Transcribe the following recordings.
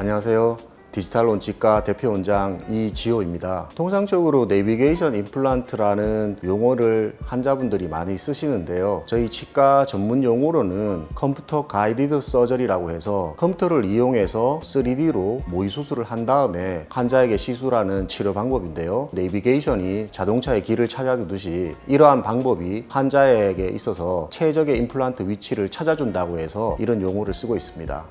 안녕하세요. 디지털온 치과 대표원장 이지호입니다. 통상적으로 내비게이션 임플란트라는 용어를 환자분들이 많이 쓰시는데요. 저희 치과 전문 용어로는 컴퓨터 가이디드 서저리라고 해서 컴퓨터를 이용해서 3D로 모의 수술을 한 다음에 환자에게 시술하는 치료 방법인데요. 내비게이션이 자동차의 길을 찾아주듯이 이러한 방법이 환자에게 있어서 최적의 임플란트 위치를 찾아준다고 해서 이런 용어를 쓰고 있습니다.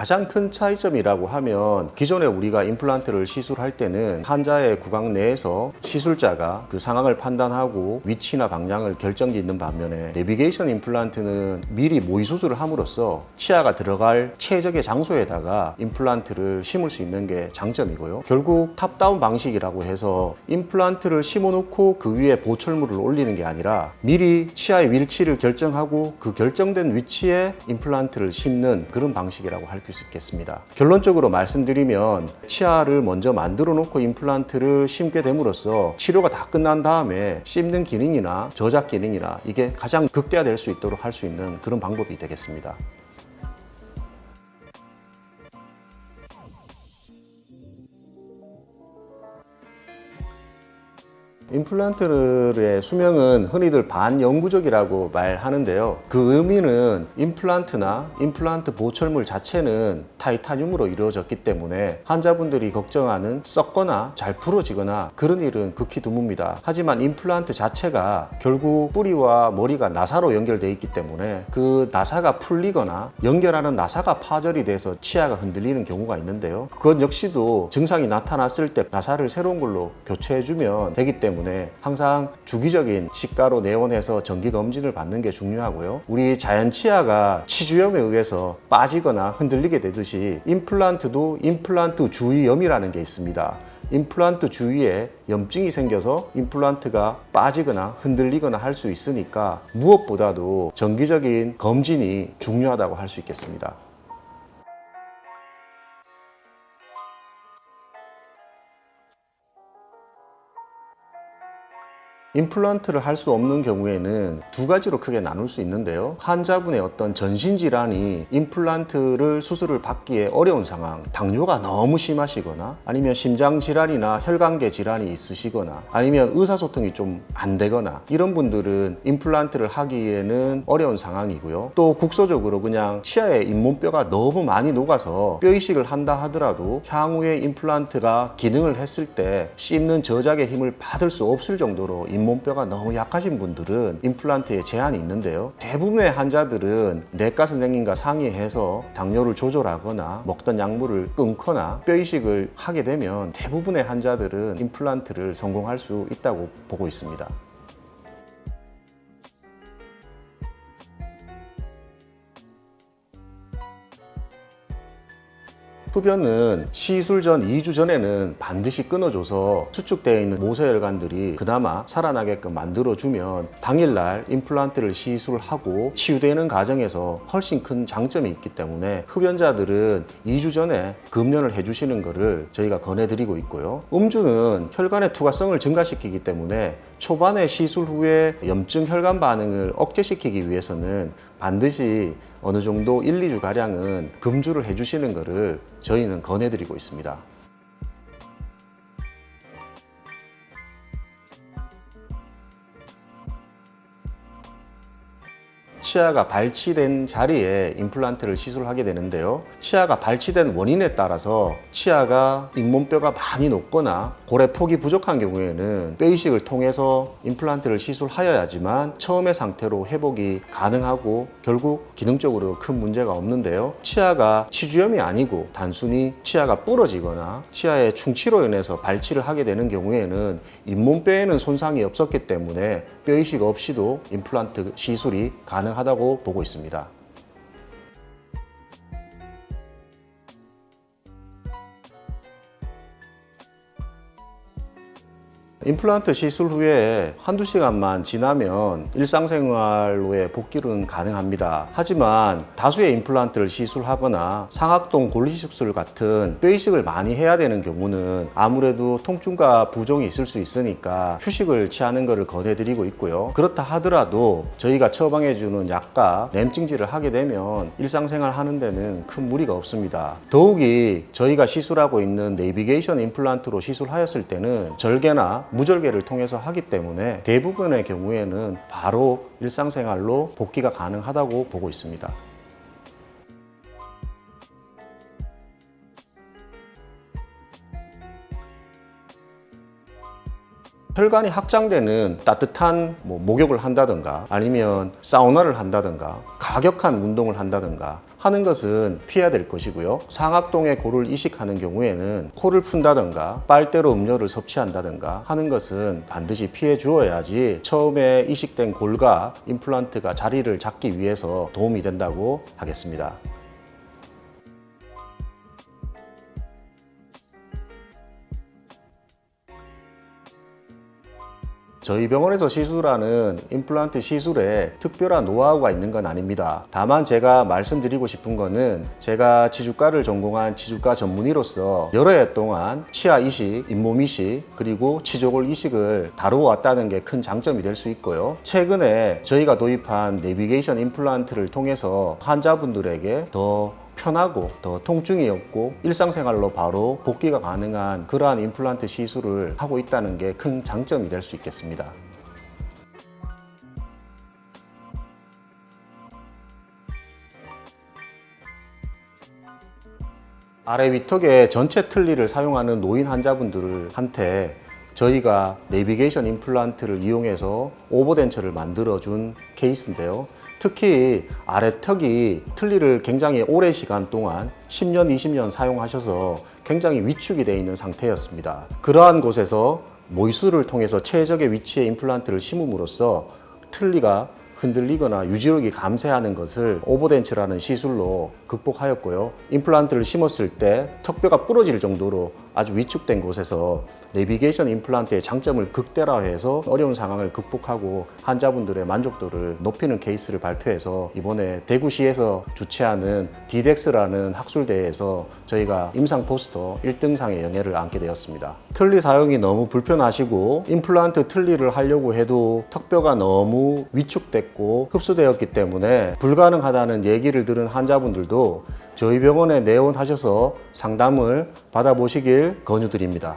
가장 큰 차이점이라고 하면 기존에 우리가 임플란트를 시술할 때는 환자의 구강 내에서 시술자가 그 상황을 판단하고 위치나 방향을 결정짓는 반면에 내비게이션 임플란트는 미리 모의 수술을 함으로써 치아가 들어갈 최적의 장소에다가 임플란트를 심을 수 있는 게 장점이고요. 결국 탑다운 방식이라고 해서 임플란트를 심어놓고 그 위에 보철물을 올리는 게 아니라 미리 치아의 위치를 결정하고 그 결정된 위치에 임플란트를 심는 그런 방식이라고 할 수 있겠습니다. 결론적으로 말씀드리면 치아를 먼저 만들어 놓고 임플란트를 심게 됨으로써 치료가 다 끝난 다음에 씹는 기능이나 저작 기능이나 이게 가장 극대화될 수 있도록 할 수 있는 그런 방법이 되겠습니다. 임플란트의 수명은 흔히들 반영구적이라고 말하는데요. 그 의미는 임플란트나 임플란트 보철물 자체는 타이타늄으로 이루어졌기 때문에 환자분들이 걱정하는 썩거나 잘 부러지거나 그런 일은 극히 드뭅니다. 하지만 임플란트 자체가 결국 뿌리와 머리가 나사로 연결되어 있기 때문에 그 나사가 풀리거나 연결하는 나사가 파절이 돼서 치아가 흔들리는 경우가 있는데요. 그것 역시도 증상이 나타났을 때 나사를 새로운 걸로 교체해주면 되기 때문에 항상 주기적인 치과로 내원해서 정기검진을 받는 게 중요하고요. 우리 자연 치아가 치주염에 의해서 빠지거나 흔들리게 되듯이 임플란트도 임플란트 주위염이라는 게 있습니다. 임플란트 주위에 염증이 생겨서 임플란트가 빠지거나 흔들리거나 할 수 있으니까 무엇보다도 정기적인 검진이 중요하다고 할 수 있겠습니다. 임플란트를 할 수 없는 경우에는 두 가지로 크게 나눌 수 있는데요. 환자분의 어떤 전신질환이 임플란트를 수술을 받기에 어려운 상황, 당뇨가 너무 심하시거나 아니면 심장질환이나 혈관계 질환이 있으시거나 아니면 의사소통이 좀 안 되거나 이런 분들은 임플란트를 하기에는 어려운 상황이고요. 또 국소적으로 그냥 치아에 잇몸뼈가 너무 많이 녹아서 뼈 이식을 한다 하더라도 향후에 임플란트가 기능을 했을 때 씹는 저작의 힘을 받을 수 없을 정도로 잇몸뼈가 너무 약하신 분들은 임플란트에 제한이 있는데요. 대부분의 환자들은 내과 선생님과 상의해서 당뇨를 조절하거나 먹던 약물을 끊거나 뼈 이식을 하게 되면 대부분의 환자들은 임플란트를 성공할 수 있다고 보고 있습니다. 흡연은 시술 전 2주 전에는 반드시 끊어줘서 수축되어 있는 모세혈관들이 그나마 살아나게끔 만들어주면 당일날 임플란트를 시술하고 치유되는 과정에서 훨씬 큰 장점이 있기 때문에 흡연자들은 2주 전에 금연을 해주시는 것을 저희가 권해드리고 있고요. 음주는 혈관의 투과성을 증가시키기 때문에 초반에 시술 후에 염증 혈관 반응을 억제시키기 위해서는 반드시 어느 정도 1, 2주 가량은 금주를 해주시는 것을 저희는 권해드리고 있습니다. 치아가 발치된 자리에 임플란트를 시술하게 되는데요. 치아가 발치된 원인에 따라서 치아가 잇몸뼈가 많이 높거나 고래폭이 부족한 경우에는 뼈 이식을 통해서 임플란트를 시술하여야지만 처음의 상태로 회복이 가능하고 결국 기능적으로 큰 문제가 없는데요. 치아가 치주염이 아니고 단순히 치아가 부러지거나 치아의 충치로 인해서 발치를 하게 되는 경우에는 잇몸뼈에는 손상이 없었기 때문에 뼈 이식 없이도 임플란트 시술이 가능하다고 보고 있습니다. 임플란트 시술 후에 한두 시간만 지나면 일상생활로의 복귀는 가능합니다. 하지만 다수의 임플란트를 시술하거나 상악동 골리수술 같은 뼈 이식을 많이 해야 되는 경우는 아무래도 통증과 부종이 있을 수 있으니까 휴식을 취하는 것을 권해드리고 있고요. 그렇다 하더라도 저희가 처방해주는 약과 냄찜질을 하게 되면 일상생활 하는 데는 큰 무리가 없습니다. 더욱이 저희가 시술하고 있는 내비게이션 임플란트로 시술하였을 때는 절개나 무절개를 통해서 하기 때문에 대부분의 경우에는 바로 일상생활로 복귀가 가능하다고 보고 있습니다. 혈관이 확장되는 따뜻한 목욕을 한다든가 아니면 사우나를 한다든가 가격한 운동을 한다든가 하는 것은 피해야 될 것이고요. 상악동에 골을 이식하는 경우에는 코를 푼다든가 빨대로 음료를 섭취한다든가 하는 것은 반드시 피해 주어야지 처음에 이식된 골과 임플란트가 자리를 잡기 위해서 도움이 된다고 하겠습니다. 저희 병원에서 시술하는 임플란트 시술에 특별한 노하우가 있는 건 아닙니다. 다만 제가 말씀드리고 싶은 거는 제가 치주과를 전공한 치주과 전문의로서 여러 해 동안 치아 이식, 잇몸 이식, 그리고 치조골 이식을 다루어왔다는 게 큰 장점이 될 수 있고요. 최근에 저희가 도입한 내비게이션 임플란트를 통해서 환자분들에게 더 편하고 더 통증이 없고 일상생활로 바로 복귀가 가능한 그러한 임플란트 시술을 하고 있다는 게 큰 장점이 될 수 있겠습니다. 아래 위턱의 전체 틀니를 사용하는 노인 환자분들한테 저희가 내비게이션 임플란트를 이용해서 오버덴처를 만들어준 케이스인데요. 특히 아래턱이 틀니를 굉장히 오랜 시간 동안 10년, 20년 사용하셔서 굉장히 위축이 되어 있는 상태였습니다. 그러한 곳에서 모이수를 통해서 최적의 위치에 임플란트를 심음으로써 틀니가 흔들리거나 유지력이 감소하는 것을 오버덴처라는 시술로 극복하였고요. 임플란트를 심었을 때 턱뼈가 부러질 정도로 아주 위축된 곳에서 내비게이션 임플란트의 장점을 극대화해서 어려운 상황을 극복하고 환자분들의 만족도를 높이는 케이스를 발표해서 이번에 대구시에서 주최하는 디덱스라는 학술대회에서 저희가 임상 포스터 1등상의 영예를 안게 되었습니다. 틀니 사용이 너무 불편하시고 임플란트 틀니를 하려고 해도 턱뼈가 너무 위축됐고 흡수되었기 때문에 불가능하다는 얘기를 들은 환자분들도 저희 병원에 내원하셔서 상담을 받아보시길 권유드립니다.